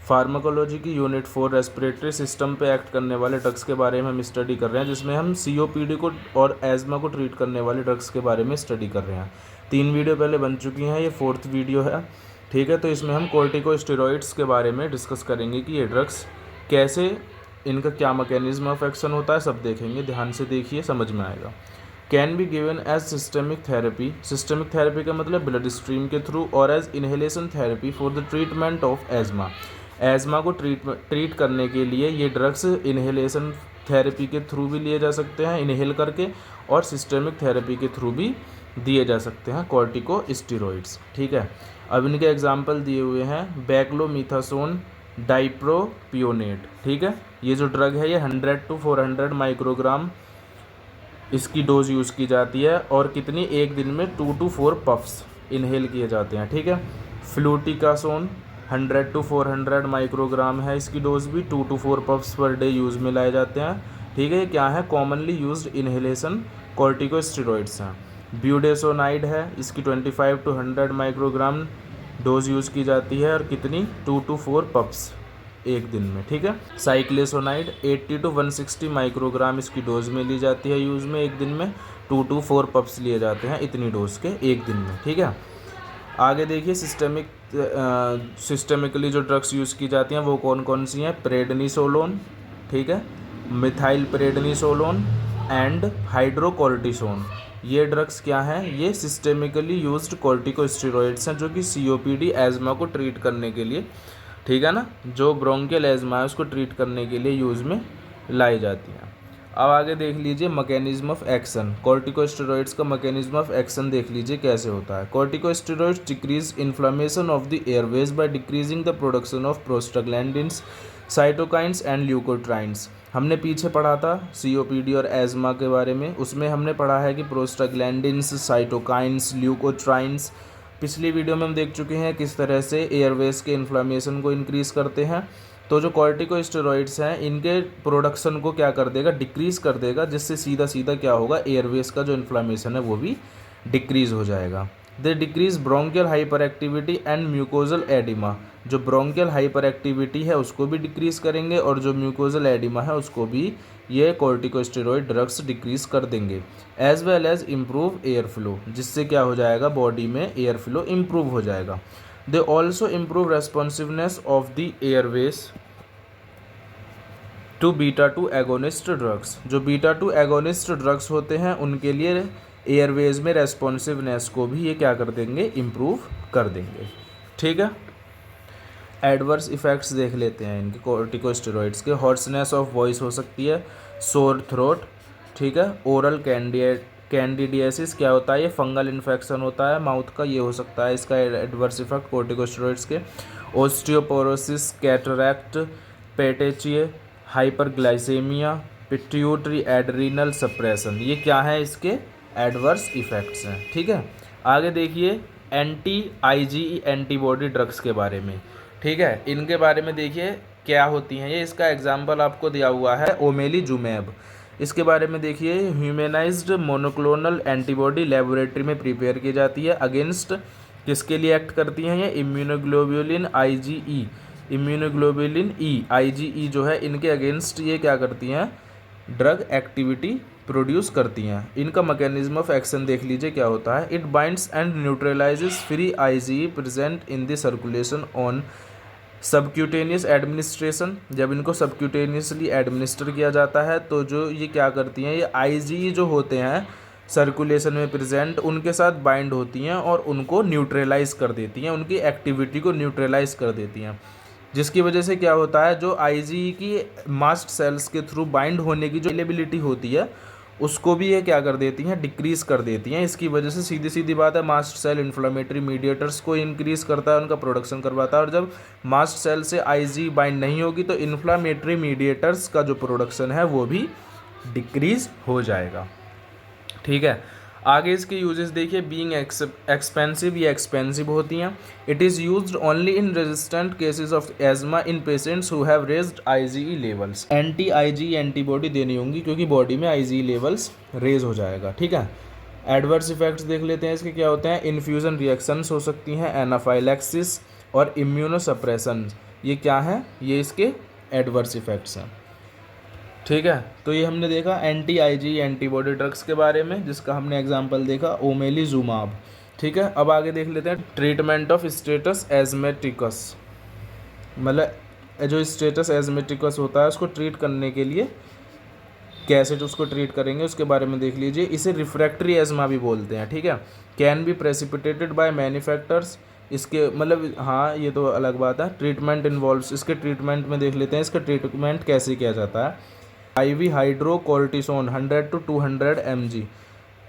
Pharmacology की unit 4 respiratory system पे act करने वाले ड्रग्स के बारे में हम स्टडी कर रहे हैं, जिसमें हम COPD को और एज़मा को ट्रीट करने वाले ड्रग्स के बारे में स्टडी कर रहे हैं। 3 वीडियो पहले बन चुकी हैं, ये 4th वीडियो है। ठीक है, तो इसमें हम कॉर्टिकोस्टेरॉइड्स के बारे में डिस्कस करेंगे कि ये ड्रग्स कैसे, इनका क्या मैकेनिज्म ऑफ एक्शन होता है, सब देखेंगे। ध्यान से देखिए, समझ में आएगा। Can be given as systemic therapy. Systemic therapy का मतलब ब्लड स्ट्रीम के थ्रू, और as inhalation therapy for the treatment of asthma. Asthma को ट्रीट करने के लिए ये ड्रग्स इनहेलेशन थेरेपी के थ्रू भी लिए जा सकते हैं, इनहेल करके, और सिस्टमिक थेरेपी के थ्रू भी दिए जा सकते हैं कॉर्टिकोस्टेरॉइड्स। ठीक है, अब इनके एग्जांपल दिए हुए हैं बैक्लोमीथासोन डाइप्रोपियोनेट। ठीक है, ये जो ड्रग है ये 100 to 400 माइक्रोग्राम इसकी डोज यूज़ की जाती है, और कितनी, एक दिन में 2 to 4 पफ्स इनहेल किए जाते हैं। ठीक है, फ्लूटिकासोन 100 to 400 माइक्रोग्राम है, इसकी डोज भी 2 to 4 puffs per day use में लाए जाते हैं। ठीक है, ये क्या है, कॉमनली यूज्ड इनहेलेशन कॉर्टिकोस्टेरॉइड्स हैं। ब्यूडेसोनाइड है, इसकी 25 to 100 माइक्रोग्राम डोज यूज़ की जाती है, और कितनी, 2 to 4 पफ्स एक दिन में। ठीक है, साइक्लोसोनाइड 80 to 160 माइक्रोग्राम इसकी डोज में ली जाती है यूज़ में, एक दिन में 2 to 4 पफ्स लिए जाते हैं इतनी डोज के एक दिन में। ठीक है, आगे देखिए सिस्टमिकली जो ड्रग्स यूज़ की जाती हैं वो कौन कौन सी हैं। प्रेडनिसोलोन, ठीक है, मिथाइल प्रेडनिसोलोन एंड हाइड्रोकोर्टिसोन। ये ड्रग्स क्या हैं, ये सिस्टेमिकली यूज्ड कॉर्टिकोस्टेरॉइड्स हैं, जो कि COPD एज़मा को ट्रीट करने के लिए, ठीक है ना, जो ब्रोंकियल एज़मा है उसको ट्रीट करने के लिए यूज़ में लाई जाती हैं। अब आगे देख लीजिए मैकेनिज्म ऑफ एक्शन। कॉर्टिकोस्टेरॉइड्स का मैकेनिज्म ऑफ एक्शन देख लीजिए कैसे होता है। Corticosteroids decrease inflammation of the Airways by decreasing the production of prostaglandins, cytokines and leukotrienes. हमने पीछे पढ़ा था COPD और एज़मा के बारे में, उसमें हमने पढ़ा है कि प्रोस्टाग्लैंडिन्स, साइटोकाइंस, ल्यूकोट्राइन्स। पिछली वीडियो में हम देख चुके हैं किस तरह से एयरवेज के इन्फ्लेमेशन को इंक्रीज़ करते हैं। तो जो कॉर्टिकोस्टेरॉइड्स हैं इनके प्रोडक्शन को क्या कर देगा, डिक्रीज़ कर देगा, जिससे सीधा सीधा क्या होगा, एयरवेज का जो इन्फ्लेमेशन है वो भी डिक्रीज़ हो जाएगा। They decrease bronchial hyper activity and mucosal oedema. जो ब्रोंकियल हाइपर एक्टिविटी है उसको भी डिक्रीज़ करेंगे, और जो म्यूकोजल एडिमा है उसको भी ये कॉर्टिकोस्टेरॉइड ड्रग्स डिक्रीज़ कर देंगे। As well as improve airflow, जिससे क्या हो जाएगा, बॉडी में एयर फ्लो इम्प्रूव हो जाएगा। They also improve responsiveness of the airways to β2 agonist drugs. जो β2 एगोनिस्ट ड्रग्स होते हैं उनके लिए एयरवेज में रेस्पॉन्सिवनेस को भी ये क्या कर देंगे, इम्प्रूव कर देंगे। ठीक है, एडवर्स इफ़ेक्ट्स देख लेते हैं इनके कॉर्टिकोस्टेरॉइड्स के। हॉर्सनेस ऑफ वॉइस हो सकती है, सोर थ्रोट, ठीक है, ओरल कैंडिडियासिस क्या होता है, ये फंगल इन्फेक्शन होता है माउथ का, ये हो सकता है इसका एडवर्स इफेक्ट कॉर्टिकोस्टेरॉइड्स के। Osteoporosis, cataract, petechiae, hyperglycaemia, pituitary adrenal suppression, ये क्या है, इसके एडवर्स इफ़ेक्ट्स हैं। ठीक है, आगे देखिए anti-IgE एंटीबॉडी ड्रग्स के बारे में। ठीक है, इनके बारे में देखिए क्या होती हैं ये। इसका एग्जाम्पल आपको दिया हुआ है ओमेलीजुमैब। इसके बारे में देखिए, ह्यूमनाइज्ड मोनोक्लोनल एंटीबॉडी लेबोरेटरी में प्रिपेयर की जाती है। अगेंस्ट किसके लिए एक्ट करती हैं ये, इम्यूनोग्लोबुलिन IgE, इम्यूनोग्लोबुलिन IgE जो है इनके अगेंस्ट ये क्या करती हैं, ड्रग एक्टिविटी प्रोड्यूस करती हैं। इनका मैकेनिज्म ऑफ एक्शन देख लीजिए क्या होता है। It binds and neutralises free IgE present in the circulation on subcutaneous administration. जब इनको सबक्यूटेनियसली एडमिनिस्टर किया जाता है तो जो ये क्या करती हैं, ये IgE जो होते हैं सर्कुलेशन में प्रेजेंट, उनके साथ बाइंड होती हैं और उनको न्यूट्रलाइज कर देती हैं, उनकी एक्टिविटी को न्यूट्रलाइज कर देती हैं, जिसकी वजह से क्या होता है, जो IgE की मास्ट सेल्स के थ्रू बाइंड होने की जो एबिलिटी होती है उसको भी ये क्या कर देती हैं, डिक्रीज़ कर देती हैं। इसकी वजह से सीधी सीधी बात है, मास्ट सेल इन्फ्लेमेटरी मीडिएटर्स को इंक्रीज़ करता है, उनका प्रोडक्शन करवाता है, और जब मास्ट सेल से IgE बाइंड नहीं होगी तो इन्फ्लेमेटरी मीडिएटर्स का जो प्रोडक्शन है वो भी डिक्रीज़ हो जाएगा। ठीक है, आगे इसके यूजेस देखिए। बीइंग एक्सपेंसिव, ये एक्सपेंसिव होती हैं। It is used only in resistant cases of asthma in patients who have raised IgE levels. anti-IgE antibody देनी होंगी क्योंकि बॉडी में IgE लेवल्स रेज हो जाएगा। ठीक है, एडवर्स इफेक्ट्स देख लेते हैं इसके क्या होते हैं। इन्फ्यूज़न रिएक्शंस हो सकती हैं, एनाफाइलैक्सिस और इम्यूनोसप्रेशन। ये क्या है, ये इसके एडवर्स इफ़ेक्ट्स हैं। ठीक है, तो ये हमने देखा एंटी आईजी एंटीबॉडी ड्रग्स के बारे में, जिसका हमने एग्जांपल देखा ओमेलिजुमाब। ठीक है, अब आगे देख लेते हैं ट्रीटमेंट ऑफ स्टेटस एजमेटिकस, मतलब जो स्टेटस एजमेटिकस होता है उसको ट्रीट करने के लिए कैसे उसको ट्रीट करेंगे उसके बारे में देख लीजिए। इसे रिफ्रैक्टरी एजमा भी बोलते हैं। ठीक है, can be precipitated by many factors, इसके मतलब हाँ ये तो अलग बात है। ट्रीटमेंट इन्वॉल्व्स, इसके ट्रीटमेंट में देख लेते हैं इसका ट्रीटमेंट कैसे किया जाता है। IV hydrocortisone 100 to 200 mg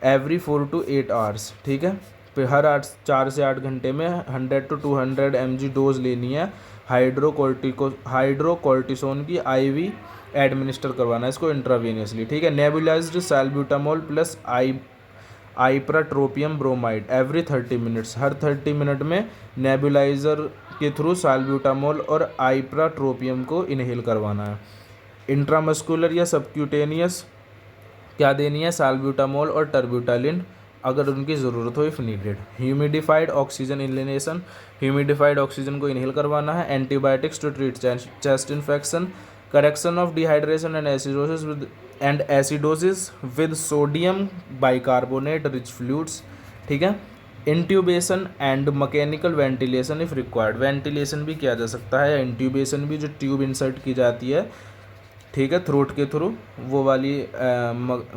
every 4 to 8 hours. ठीक है, फिर हर 4 से 8 घंटे में 100 to 200 mg डोज लेनी है हाइड्रोकोर्टिसोन की, IV एडमिनिस्टर करवाना है इसको इंट्रावेनियसली। ठीक है, nebulised salbutamol plus ipratropium bromide every 30 minutes, हर 30 मिनट में नेबुलाइजर के थ्रू सैल्ब्यूटामोल और आइप्राट्रोपियम को इनहेल करवाना है। इंट्रामस्कुलर या सबक्यूटेनियस क्या देनी है, सैल्ब्यूटामोल और टर्ब्यूटालिन अगर उनकी ज़रूरत हो if needed. Humidified oxygen inhalation, humidified oxygen को इनहेल करवाना है। Antibiotics to treat chest infection, correction of dehydration and acidosis with sodium bicarbonate rich fluids. ठीक है, intubation and mechanical ventilation if required, ventilation भी किया जा सकता है, इंट्यूबेशन भी जो ट्यूब इंसर्ट की जाती है, ठीक है, थ्रोट के थ्रू, वो वाली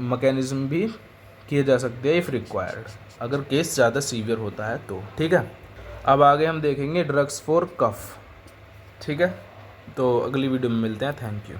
मैकेनिज्म भी किए जा सकते हैं इफ़ रिक्वायर्ड, अगर केस ज़्यादा सीवियर होता है तो। ठीक है, अब आगे हम देखेंगे ड्रग्स फॉर कफ। ठीक है, तो अगली वीडियो में मिलते हैं। Thank you.